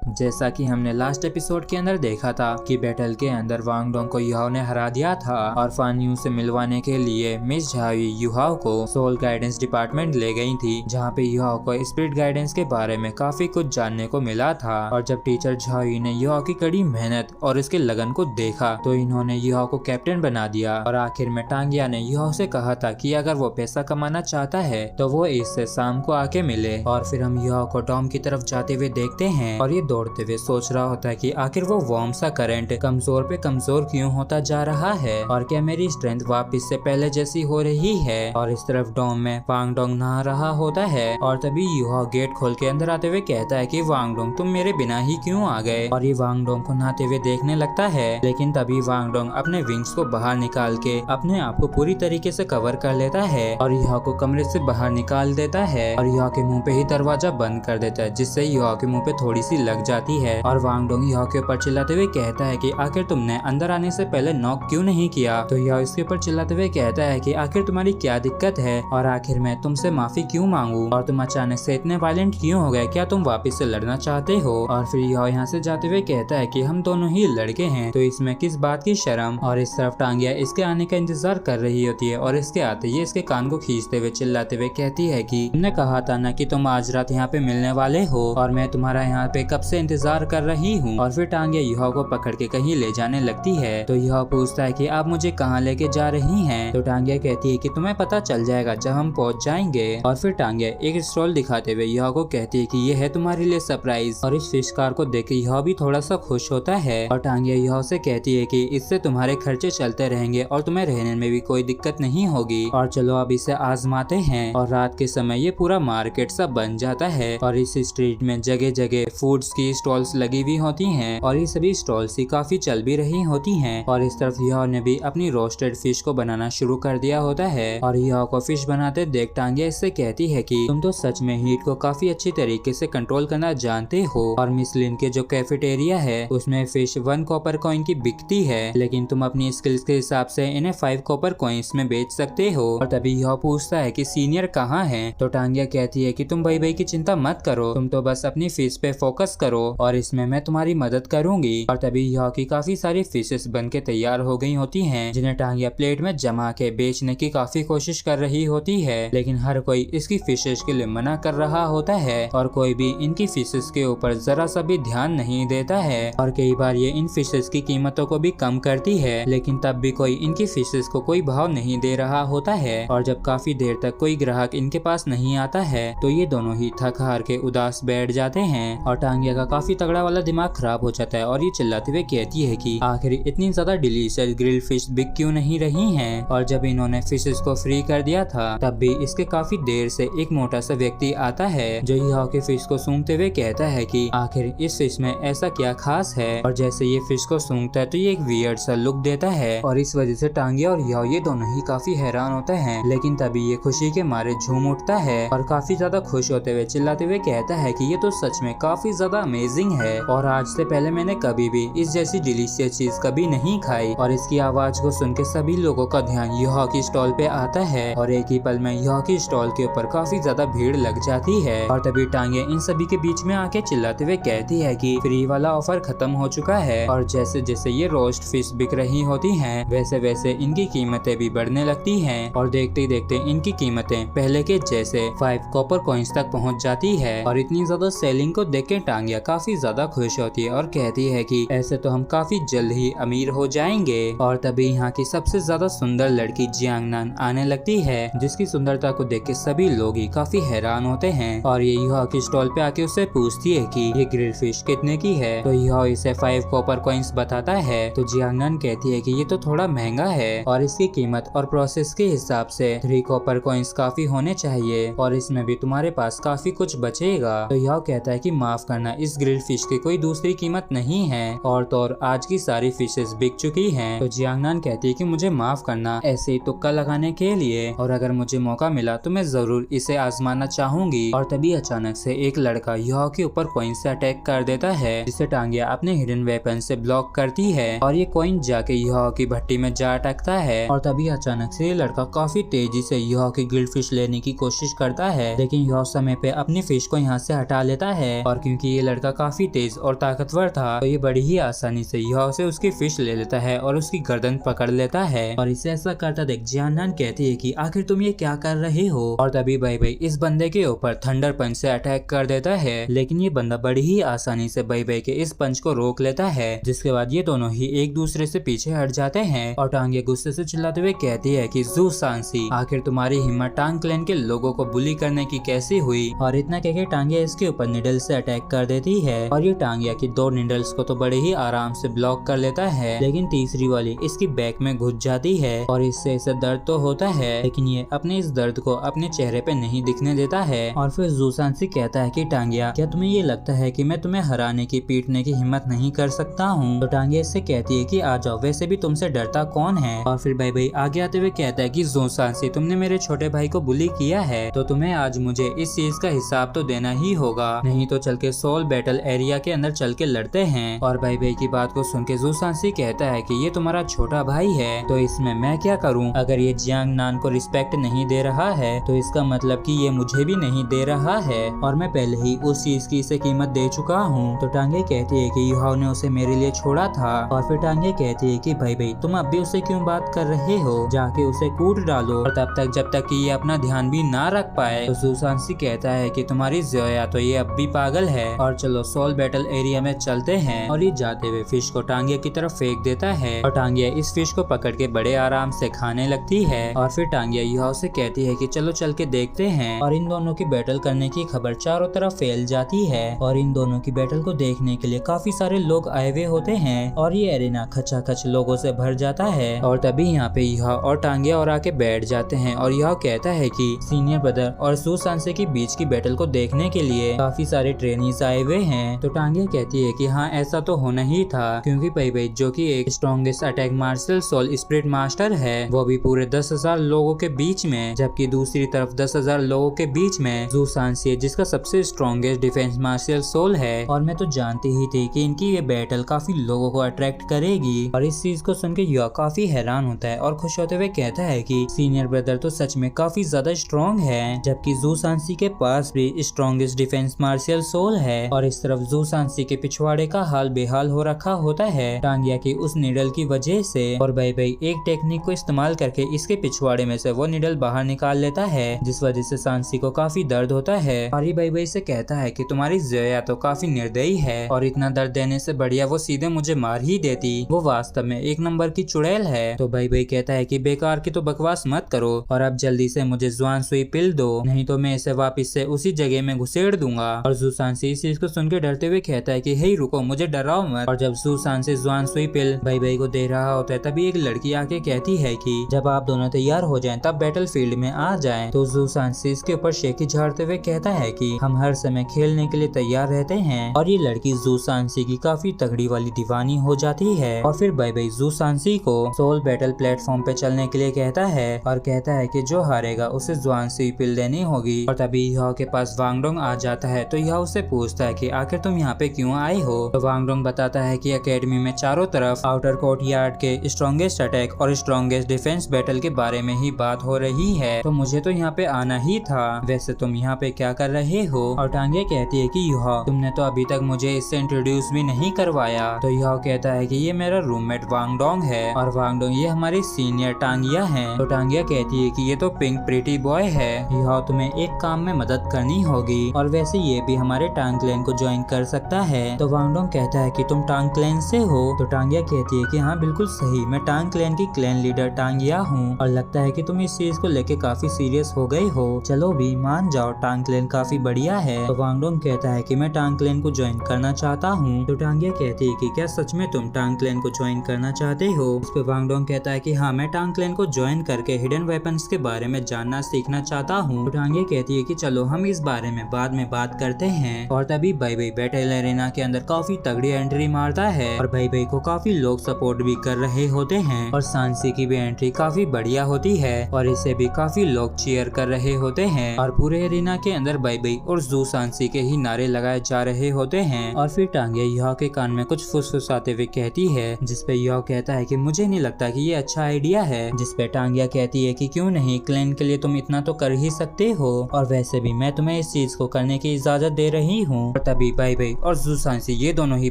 जैसा कि हमने लास्ट एपिसोड के अंदर देखा था कि बैटल के अंदर वांग डोंग को युहाओ ने हरा दिया था और फान यू से मिलवाने के लिए मिस झावी युहाओ को सोल गाइडेंस डिपार्टमेंट ले गई थी, जहाँ पे युहाओ को स्पिरिट गाइडेंस के बारे में काफी कुछ जानने को मिला था। और जब टीचर झावी ने युहाओ की कड़ी मेहनत और इसके लगन को देखा तो इन्होंने युहाओ को कैप्टन बना दिया। और आखिर में टांगिया ने युहाओ से कहा था कि अगर वो पैसा कमाना चाहता है तो वो इससे शाम को आके मिले। और फिर हम युहाओ को डॉम की तरफ जाते हुए देखते हैं और ये दौड़ते हुए सोच रहा होता है कि आखिर वो वार्म सा करंट कमजोर पे कमजोर क्यों होता जा रहा है और क्या मेरी स्ट्रेंथ वापस से पहले जैसी हो रही है। और इस तरफ डॉम में वांग डोंग नहा रहा होता है और तभी युहाओ गेट खोल के अंदर आते हुए कहता है कि वांग डोंग तुम मेरे बिना ही क्यों आ गए। और ये वांग डोंग को नहाते हुए देखने लगता है, लेकिन तभी वांग डोंग अपने विंग्स को बाहर निकाल के अपने आप को पूरी तरीके से कवर कर लेता है और युहाओ को कमरे से बाहर निकाल देता है और युहाओ के मुंह पे ही दरवाजा बंद कर देता है, जिससे युहाओ के मुंह पे थोड़ी सी लग जाती है। और वांग डोंग युहाओ के ऊपर चिल्लाते हुए कहता है कि आखिर तुमने अंदर आने से पहले नॉक क्यों नहीं किया। तो युहाओ इसके ऊपर चिल्लाते हुए कहता है कि आखिर तुम्हारी क्या दिक्कत है और आखिर मैं तुमसे माफी क्यों मांगू और तुम अचानक से इतने वायलेंट क्यों हो गए, क्या तुम वापस से लड़ना चाहते हो। और फिर युहाओ यहाँ से जाते हुए कहता है कि हम दोनों ही लड़के हैं तो इसमें किस बात की शर्म। और इस तरफ टांगिया इसके आने का इंतजार कर रही होती है और इसके आते ही इसके कान को खींचते हुए चिल्लाते हुए कहती है कि तुमने कहा था ना कि तुम आज रात यहाँ पे मिलने वाले हो और मैं तुम्हारा यहाँ पे कब से इंतजार कर रही हूँ। और फिर टांगिया युहाओ को पकड़ के कहीं ले जाने लगती है तो युहाओ पूछता है कि आप मुझे कहाँ लेके जा रही हैं। तो टांगिया कहती है कि तुम्हें पता चल जाएगा जब हम पहुँच जाएंगे। और फिर टांगिया एक स्टॉल दिखाते हुए युहाओ को कहती है कि ये है तुम्हारे लिए सरप्राइज। और इस फिश कार को देख के युहाओ भी थोड़ा सा खुश होता है और टांगिया युहाओ से कहती है कि इससे तुम्हारे खर्चे चलते रहेंगे और तुम्हें रहने में भी कोई दिक्कत नहीं होगी। और चलो अब इसे आजमाते हैं। और रात के समय ये पूरा मार्केट सा बन जाता है और इस स्ट्रीट में जगह जगह फूड्स की स्टॉल्स लगी हुई होती हैं और ये सभी स्टॉल्स ही काफी चल भी रही होती हैं। और इस तरफ युहाओ ने भी अपनी रोस्टेड फिश को बनाना शुरू कर दिया होता है और युहाओ को फिश बनाते देख टांगिया इससे कहती है कि तुम तो सच में हीट को काफी अच्छी तरीके से कंट्रोल करना जानते हो और मिस लिन के जो कैफेटेरिया है उसमें फिश 1 कॉपर कॉइन की बिकती है, लेकिन तुम अपनी स्किल्स के हिसाब से इन्हें 5 कॉपर कॉइन्स में बेच सकते हो। और तभी युहाओ पूछता है कि सीनियर कहाँ है। तो टांगिया कहती है कि तुम भाई की चिंता मत करो, तुम तो बस अपनी फिश पे फोकस करो और इसमें मैं तुम्हारी मदद करूंगी। और तभी युहाओ की काफी सारी फिशेस बन के तैयार हो गई होती हैं, जिन्हें टांगिया प्लेट में जमा के बेचने की काफी कोशिश कर रही होती है, लेकिन हर कोई इसकी फिशेस के लिए मना कर रहा होता है और कोई भी इनकी फिशेस के ऊपर जरा सा भी ध्यान नहीं देता है। और कई बार ये इन फिशेस की कीमतों को भी कम करती है, लेकिन तब भी कोई इनकी फिशेस को कोई भाव नहीं दे रहा होता है। और जब काफी देर तक कोई ग्राहक इनके पास नहीं आता है तो ये दोनों ही थक हार के उदास बैठ जाते हैं और टांगिया का काफी तगड़ा वाला दिमाग खराब हो जाता है और ये चिल्लाते हुए कहती है कि आखिर इतनी ज्यादा डिलीशियस ग्रिल्ड फिश बिक क्यों नहीं रही हैं। और जब इन्होंने फिशेस को फ्री कर दिया था तब भी इसके काफी देर से एक मोटा सा व्यक्ति आता है जो युहाओ के फिश को सूंघते हुए कहता है कि आखिर इस फिश में ऐसा क्या खास है। और जैसे ये फिश को सूंघता है तो ये एक वियर्ड सा लुक देता है और इस वजह से टांगिया और युहाओ ये दोनों ही काफी हैरान होते हैं, लेकिन तभी ये खुशी के मारे झूम उठता है और काफी ज्यादा खुश होते हुए चिल्लाते हुए कहता है कि ये तो सच में काफी ज्यादा अमेजिंग है और आज से पहले मैंने कभी भी इस जैसी डिलीशियस चीज कभी नहीं खाई। और इसकी आवाज को सुन के सभी लोगों का ध्यान युहाओ की स्टॉल पे आता है और एक ही पल में युहाओ की स्टॉल के ऊपर काफी ज्यादा भीड़ लग जाती है। और तभी टांगिया इन सभी के बीच में आके चिल्लाते हुए कहती है कि फ्री वाला ऑफर खत्म हो चुका है। और जैसे जैसे ये रोस्ट फिश बिक रही होती हैं वैसे वैसे इनकी कीमतें भी बढ़ने लगती हैं और देखते ही देखते इनकी कीमतें पहले के जैसे 5 कॉपर कॉइन्स तक पहुंच जाती है। और इतनी ज्यादा सेलिंग को देख के टांगिया काफी ज्यादा खुश होती है और कहती है कि ऐसे तो हम काफी जल्द ही अमीर हो जाएंगे। और तभी यहाँ की सबसे ज्यादा सुंदर लड़की जियांगनान आने लगती है, जिसकी सुंदरता को देख के सभी लोग ही काफी हैरान होते हैं। और ये युहाओ की स्टॉल पे आके उससे पूछती है कि ये ग्रिल्ड फिश कितने की है। तो युहाओ इसे 5 कॉपर कॉइन्स बताता है। तो जियांगनान कहती है कि ये तो थोड़ा महंगा है और इसकी कीमत और प्रोसेस के हिसाब से 3 कॉपर कॉइन्स काफी होने चाहिए और इसमें भी तुम्हारे पास काफी कुछ बचेगा। तो युहाओ कहता है कि माफ करना, इस ग्रिल्ड फिश की कोई दूसरी कीमत नहीं है और तो और आज की सारी फिशेस बिक चुकी हैं। तो जियांगनान कहती है कि मुझे माफ करना ऐसे ही तुक्का लगाने के लिए, और अगर मुझे मौका मिला तो मैं जरूर इसे आजमाना चाहूंगी। और तभी अचानक से एक लड़का युहाओ के ऊपर कॉइन से अटैक कर देता है, जिसे टांगिया अपने हिडन वेपन से ब्लॉक करती है और ये कॉइन जाके युहाओ की भट्टी में जा अटकता है। और तभी अचानक से ये लड़का काफी तेजी से युहाओ की ग्रिल्ड फिश लेने की कोशिश करता है, लेकिन युहाओ समय पे अपनी फिश को यहाँ से हटा लेता है। और क्योंकि ये लड़का काफी तेज और ताकतवर था, तो ये बड़ी ही आसानी से युहाओ से उसकी फिश ले लेता है और उसकी गर्दन पकड़ लेता है। और इसे ऐसा करता देख जियाननान कहती है कि आखिर तुम ये क्या कर रहे हो। और तभी बाई बाई इस बंदे के ऊपर थंडर पंच से अटैक कर देता है, लेकिन ये बंदा बड़ी ही आसानी से बाई बाई के इस पंच को रोक लेता है, जिसके बाद ये दोनों ही एक दूसरे से पीछे हट जाते हैं। और टांगिया गुस्से से चिल्लाते हुए कहती है कि जू सांसी, आखिर तुम्हारी हिम्मत टांग क्लैन के लोगों को बुली करने की कैसी हुई। और इतना कहकर टांगिया इसके ऊपर निडल से अटैक कर देती है और ये टांगिया की 2 निडल्स को तो बड़े ही आराम से ब्लॉक कर लेता है, लेकिन तीसरी वाली इसकी बैक में घुस जाती है और इससे इसे दर्द तो होता है, लेकिन ये अपने इस दर्द को अपने चेहरे पे नहीं दिखने देता है। और फिर जू सांसी कहता है कि टांगिया, क्या तुम्हें ये लगता है कि मैं तुम्हें हराने की पीटने की हिम्मत नहीं कर सकता हूँ। तो टांगिया इससे कहती है कि आ जाओ, वैसे भी तुमसे डरता कौन है। और फिर बाई बाई आगे आते हुए कहता है कि जू सांसी, तुमने मेरे छोटे भाई को बुली किया है, तो तुम्हें आज मुझे इस चीज का हिसाब तो देना ही होगा, नहीं तो चल के सोल बैटल एरिया के अंदर चल के लड़ते हैं। और बाई बाई की बात को सुन के जू सांसी कहता है कि ये तुम्हारा छोटा भाई है, तो इसमें मैं क्या करूं। अगर ये जियांगनान को रिस्पेक्ट नहीं दे रहा है तो इसका मतलब कि ये मुझे भी नहीं दे रहा है, और मैं पहले ही उस चीज की इसे कीमत दे चुका हूँ। तो टांगे कहती है कि युहाओ ने उसे मेरे लिए छोड़ा था। और फिर टांगे कहती है कि भाई भाई तुम अब भी उससे क्यों बात कर रहे हो, जाके उसे कूट डालो, और तब तक जब तक कि ये अपना ध्यान भी ना रख पाए। तो जू सांसी कहता है कि तुम्हारी जोया तो ये अब भी पागल है, और चलो सोल बैटल एरिया में चलते हैं। और ये जाते हुए फिश को टांगिया की तरफ फेंक देता है और टांगिया इस फिश को पकड़ के बड़े आराम से खाने लगती है। और फिर टांगिया युहाओ से कहती है कि चलो चल के देखते हैं। और इन दोनों की बैटल करने की खबर चारों तरफ फैल जाती है और इन दोनों की बैटल को देखने के लिए काफी सारे लोग आए हुए होते हैं और ये एरिना खचाखच लोगों से भर जाता है। और तभी यहाँ पे युहाओ और टांगिया और आके बैठ जाते हैं और युहाओ कहता है कि सीनियर ब्रदर और जू सांसी के बीच की बैटल को देखने के लिए काफी सारे ट्रेनीज आए हुए हैं। तो टांगिया कहती है कि हाँ ऐसा तो होना ही था, क्योंकि बाई बाई जो कि एक strongest attack martial soul spirit master है, वो भी पूरे 10,000 लोगों के बीच में, जबकि दूसरी तरफ 10,000 लोगों के बीच में जू सांसी है जिसका सबसे स्ट्रॉन्गेस्ट डिफेंस मार्शल सोल है। और मैं तो जानती ही थी कि इनकी ये बैटल काफी लोगों को अट्रैक्ट करेगी। और इस चीज को सुन के युवा काफी हैरान होता है और खुश होते हुए कहता है कि सीनियर ब्रदर तो सच में काफी ज्यादा स्ट्रॉन्ग है, जबकि जू सांसी के पास भी स्ट्रॉन्गेस्ट डिफेंस मार्शल सोल है। और इस तरफ जू सांसी के पिछवाड़े का हाल बेहाल हो रखा होता है टांगिया की उस निडल की वजह से। और बाई बाई एक टेक्निक को इस्तेमाल करके इसके पिछवाड़े में से वो निडल बाहर निकाल लेता है, जिस वजह से सांसी को काफी दर्द होता है। और ये बाई बाई से कहता है कि तुम्हारी जोया तो काफी निर्दयी है, और इतना दर्द देने से बढ़िया वो सीधे मुझे मार ही देती, वो वास्तव में एक नंबर की चुड़ैल है। तो बाई बाई कहता है कि बेकार की तो बकवास मत करो और अब जल्दी से मुझे जुआन सुई पिल दो, नहीं तो मैं इसे वापिस से उसी जगह में घुसेड़ दूंगा। और जू सांसी इस चीज को सुन के डरते हुए कहता है कि हे रुको, मुझे डराओ मत। और जब जू सांसी जुआन सुई पिल बाई बाई को दे रहा होता है तभी एक लड़की आके कहती है कि जब आप दोनों तैयार हो जाएं तब बैटल फील्ड में आ जाएं। तो जू सांसी इसके ऊपर शेखी झाड़ते हुए कहता है कि हम हर समय खेलने के लिए तैयार रहते हैं। और ये लड़की जू सांसी की काफी तगड़ी वाली दीवानी हो जाती है। और फिर बाई बाई जू सांसी को सोल बैटल प्लेटफॉर्म पे चलने के लिए कहता है और कहता है कि जो हारेगा उसे जुआन सुई पिल देनी होगी। और तभी युहाओ के पास वांगडोंग आ जाता है तो युहाओ उससे पूछता है कि आखिर तुम यहाँ पे क्यों आए हो। तो वांगडोंग बताता है कि एकेडमी में चारों तरफ आउटर कोर्ट यार्ड के स्ट्रॉन्गेस्ट अटैक और स्ट्रॉन्गेस्ट डिफेंस बैटल के बारे में ही बात हो रही है, तो मुझे तो यहाँ पे आना ही था। वैसे तुम यहाँ पे क्या कर रहे हो। और टांगिया कहती है कि युहाओ तुमने तो अभी तक मुझे इससे इंट्रोड्यूस भी नहीं करवाया। तो युहाओ कहता है कि ये मेरा रूममेट वांगडोंग है और वांगडोंग ये हमारी सीनियर टांगिया है। तो टांगिया कहती है कि ये तो पिंक प्रीटी बॉय है, युहाओ तुम्हें एक काम में मदद करनी होगी, और वैसे ये भी हमारे टांग क्लैन को ज्वाइन कर सकता है। तो वांगडोंग कहता है कि तुम टांग क्लैन से हो। तो टांगिया कहती है कि हाँ बिल्कुल सही, मैं टांग क्लैन की क्लैन लीडर टांगिया हूँ, और लगता है कि तुम इस चीज को लेके काफी सीरियस हो गए हो। चलो भी मान जाओ, टांग क्लैन काफी बढ़िया है। तो वांगडोंग कहता है कि मैं टांग क्लैन को ज्वाइन करना चाहता हूँ। तो टांगिया कहती है कि क्या सच में तुम टांग क्लैन को ज्वाइन करना चाहते हो। इस पे वांगडोंग कहता है कि हाँ मैं टांग क्लैन को ज्वाइन करके हिडन वेपन्स के बारे में जानना सीखना चाहता हूँ। तो टांगिया कहती है कि चलो हम इस बारे में बाद में बात करते हैं। और तभी बाई बाई बैटल एरेना के अंदर काफी तगड़ी एंट्री मारता है और बाई बाई को काफी लोग सपोर्ट भी कर रहे होते हैं, और सांसी की भी एंट्री काफी बढ़िया होती है और इसे भी काफी लोग चीयर कर रहे होते हैं। और पूरे एरेना के अंदर बाई बाई और जू सांसी के ही नारे लगाए जा रहे होते हैं। और फिर टांगिया युहाओ के कान में कुछ फुसफुसाते हुए कहती है, जिसपे युहाओ कहता है कि मुझे नहीं लगता कि ये अच्छा आइडिया है। जिसपे टांगिया कहती है कि क्यों नहीं, क्लैन के लिए तुम इतना तो कर ही सकते हो, और वैसे भी मैं तुम्हें इस चीज को करने की इजाजत दे रही हूँ। और तभी बाई और जू सांसी ये दोनों ही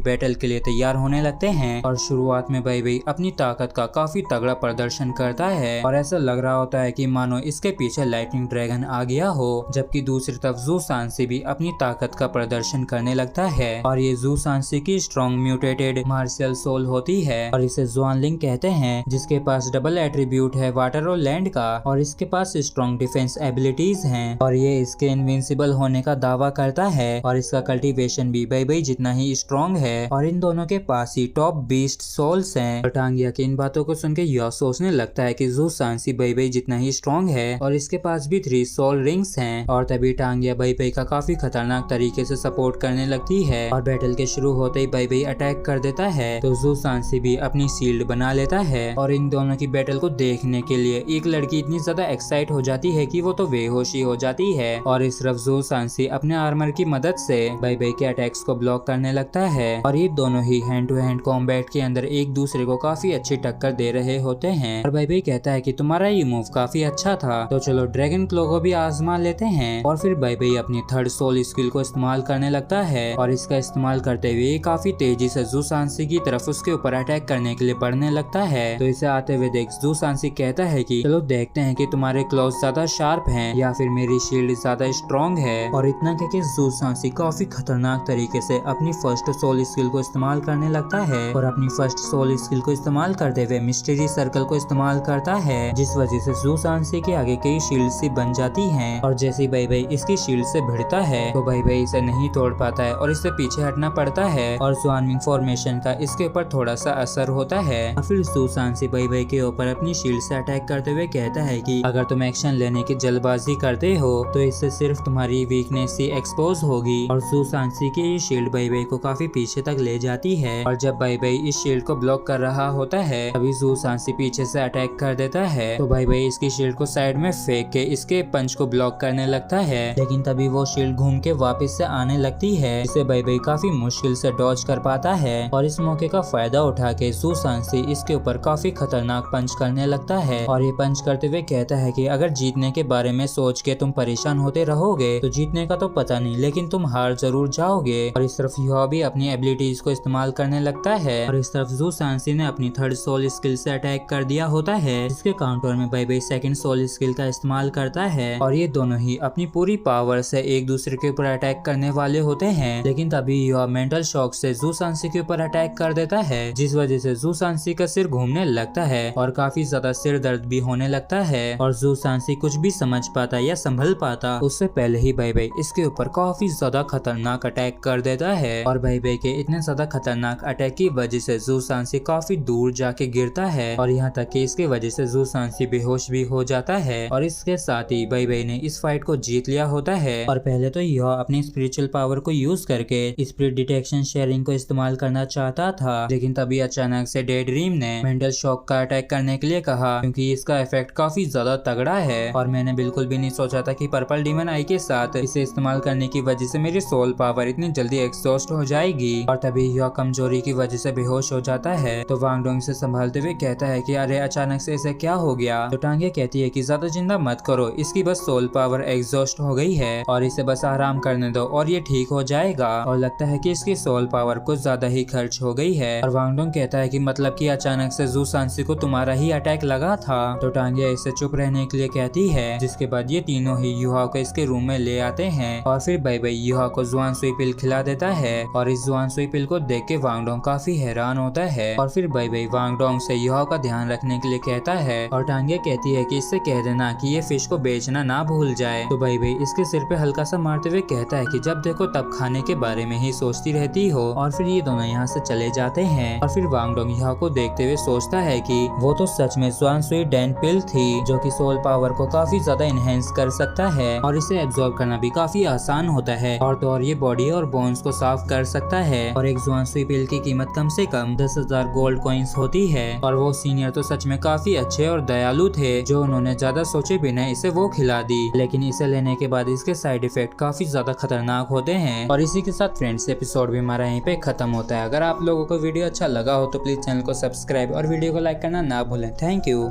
बैटल के लिए तैयार होने लगते हैं और शुरुआत में बाई अपनी ताकत का काफी तगड़ा प्रदर्शन करता है और ऐसा लग रहा होता है कि मानो इसके पीछे लाइटनिंग ड्रैगन आ गया हो, जबकि दूसरी तरफ जू सांसी भी अपनी ताकत का प्रदर्शन करने लगता है और ये जू सांसी की स्ट्रॉन्ग म्यूटेटेड मार्शियल सोल होती है और इसे जुआनलिंग कहते हैं, जिसके पास डबल एट्रीब्यूट है वाटर और लैंड का और इसके पास स्ट्रॉन्ग डिफेंस एबिलिटीज हैं और ये इसके इनविंसिबल होने का दावा करता है और इसका कल्टीवेशन भी बाई जितना ही स्ट्रॉन्ग है और इन दोनों के पास ही टॉप बीस्ट सोल्स हैं। और टांगिया की इन बातों को सुन के यह सोचने लगता है कि जू सांसी बाई जितना ही स्ट्रॉन्ग है और इसके पास भी 3 सोल रिंग्स हैं और तभी टांगिया बाई का काफी खतरनाक तरीके से सपोर्ट करने लगती है और बैटल के शुरू होते ही बाई अटैक कर देता है तो जू सांसी भी अपनी शील्ड बना लेता है और इन दोनों की बैटल को देखने के लिए एक लड़की इतनी ज्यादा एक्साइट हो जाती है कि वो तो बेहोशी हो जाती है और इस तरफ जू सांसी अपने आर्मर की मदद से बाई के अटैक्स को ब्लॉक करने लगता है और ये दोनों ही हैंड टू हैंड कॉम्बैट के अंदर एक दूसरे को काफी अच्छी टक्कर दे रहे होते हैं और बाई कहता है कि तुम्हारा ये मूव काफी अच्छा था, तो चलो ड्रैगन क्लो को भी आजमा लेते हैं और फिर बाई अपनी थर्ड सोल स्किल को इस्तेमाल करने लगता है और इसका इस्तेमाल करते हुए काफी तेजी से जू सांसी की तरफ उसके ऊपर अटैक करने के लिए बढ़ने लगता है। तो इसे आते हुए देख जू सांसी कहता है कि चलो देखते हैं कि तुम्हारे क्लॉज ज्यादा शार्प हैं या फिर मेरी शील्ड ज्यादा स्ट्रॉन्ग है और इतना कहके जू सांसी काफी खतरनाक तरीके से अपनी फर्स्ट सोल स्किल को इस्तेमाल करने लगता है और अपनी फर्स्ट सोल स्किल को इस्तेमाल करते हुए मिस्ट्री सर्कल को इस्तेमाल करता है, जिस वजह से जू सांसी के आगे कई शील्ड सी बन जाती हैं और जैसे ही बाई इसकी शील्ड से भिड़ता है तो बाई इसे नहीं तोड़ पाता है और इससे पीछे हटना पड़ता है और स्वानविंग फॉर्मेशन का इसके ऊपर थोड़ा सा असर होता है और फिर जू सांसी बाई के ऊपर अपनी शील्ड से अटैक करते हुए कहता है कि अगर तुम एक्शन लेने की जल्दबाजी करते हो तो इससे सिर्फ तुम्हारी वीकनेस ही एक्सपोज होगी और जू सांसी की ये शील्ड बाई को काफी पीछे तक ले जाती है और जब बाई इस शील्ड को ब्लॉक कर रहा होता है तभी जू सांसी पीछे से अटैक कर देता है तो बाई इसकी शील्ड को साइड में फेंक के इसके पंच को ब्लॉक करने लगता है, लेकिन तभी वो शील्ड घूम के वापस से आने लगती है, इसे बाई काफी मुश्किल से डॉज कर पाता है और इस मौके का फायदा उठा के जू सांसी इसके ऊपर काफी खतरनाक पंच करने लगता है और ये पंच करते हुए कहता है कि अगर जीतने के बारे में सोच के तुम परेशान होते रहोगे तो जीतने का तो पता नहीं लेकिन तुम हार जरूर जाओगे। और इस तरफ यह भी अपनी एबिलिटीज को इस्तेमाल करने लगता है और इस तरफ जू सांसी ने अपनी थर्ड सोल स्किल से अटैक कर दिया होता है, जिसके काउंटर में बाई सेकंड सोल स्किल का इस्तेमाल करता है और ये दोनों ही अपनी पूरी पावर से एक दूसरे के ऊपर अटैक करने वाले होते हैं, लेकिन तभी यह मेंटल शॉक से जू सांसी के ऊपर अटैक कर देता है, जिस वजह से जू सांसी का सिर घूमने लगता है और काफी ज्यादा सिर दर्द भी होने लगता है और जू सांसी कुछ भी समझ पाता या संभल पाता उससे पहले ही बाई इसके ऊपर काफी ज्यादा खतरनाक अटैक कर देता है और बाई के इतने ज्यादा खतरनाक अटैक की वजह से जू सांसी काफी दूर जाके गिरता है और यहाँ तक कि इसके वजह से जू सांसी बेहोश भी हो जाता है और इसके साथ ही बाई ने इस फाइट को जीत लिया होता है और पहले तो यह अपनी स्पिरिचुअल पावर को यूज करके स्पिरिट डिटेक्शन शेयरिंग को इस्तेमाल करना चाहता था, लेकिन तभी अचानक से डे ड्रीम ने मेंटल शॉक का अटैक करने के लिए कहा क्योंकि इसका इफेक्ट काफी ज्यादा तगड़ा है और मैंने बिल्कुल भी नहीं सोचा था कि पर्पल डीमन आई के साथ इसे इस्तेमाल करने की वजह से मेरी सोल पावर इतनी जल्दी एग्जॉस्ट हो जाएगी और तभी यह कमजोरी की वजह से बेहोश हो जाता है। तो वांग डोंग से संभालते हुए कहता है कि अरे अचानक से इसे क्या हो गया। तो टांगे कहती है कि ज्यादा चिंता मत करो, इसकी बस सोल पावर एग्जॉस्ट हो गई है और इसे बस आराम करने दो और ये ठीक हो जाएगा और लगता है कि इसकी सोल पावर कुछ ज्यादा ही खर्च हो गई है। और वांग डोंग कहता है कि मतलब कि अचानक से जू सांसी को तुम्हारा ही अटैक लगा था। तो टांगे इसे चुप रहने के लिए कहती है, जिसके बाद ये तीनों ही युहा को इसके रूम में ले आते हैं और फिर बाई युहा को जुआन सुई पिल खिला देता है और इस जुआन सुई पिल को देख के वांग डोंग काफी हैरान होता है और फिर बाई वांग डोंग से युहा का ध्यान रखने के लिए कहता है और टांगे कहती है कि इससे कह देना कि ये फिश को बेचना ना भूल जाए। तो बाई इसके सिर पे हल्का सा मारते हुए कहता है कि जब देखो तब खाने के बारे में ही सोचती रहती हो और फिर ये दोनों यहाँ से चले जाते हैं और फिर वांग डोंग युहा को देखते हुए सोचता है कि वो तो सच में जुआन सुई डैन पिल थी जो कि सोल पावर को काफी ज्यादा इनहेंस कर सकता है और इसे एब्जॉर्ब करना भी काफी आसान होता है और तो और ये बॉडी और बोन्स को साफ कर सकता है और एक जुआन सुई पिल की कीमत कम से कम 10,000 गोल्ड कॉइंस होती है और वो सीनियर तो सच में काफी अच्छे और दयालु थे जो उन्होंने ज्यादा सोचे बिना इसे वो खिला दी, लेकिन इसे लेने के बाद इसके साइड इफेक्ट काफी ज्यादा खतरनाक होते हैं। और इसी के साथ फ्रेंड्स एपिसोड भी हमारा यहीं पे खत्म होता है। अगर आप लोगों को वीडियो अच्छा लगा हो तो प्लीज चैनल को सब्सक्राइब और वीडियो को लाइक करना ना भूलें। Thank you.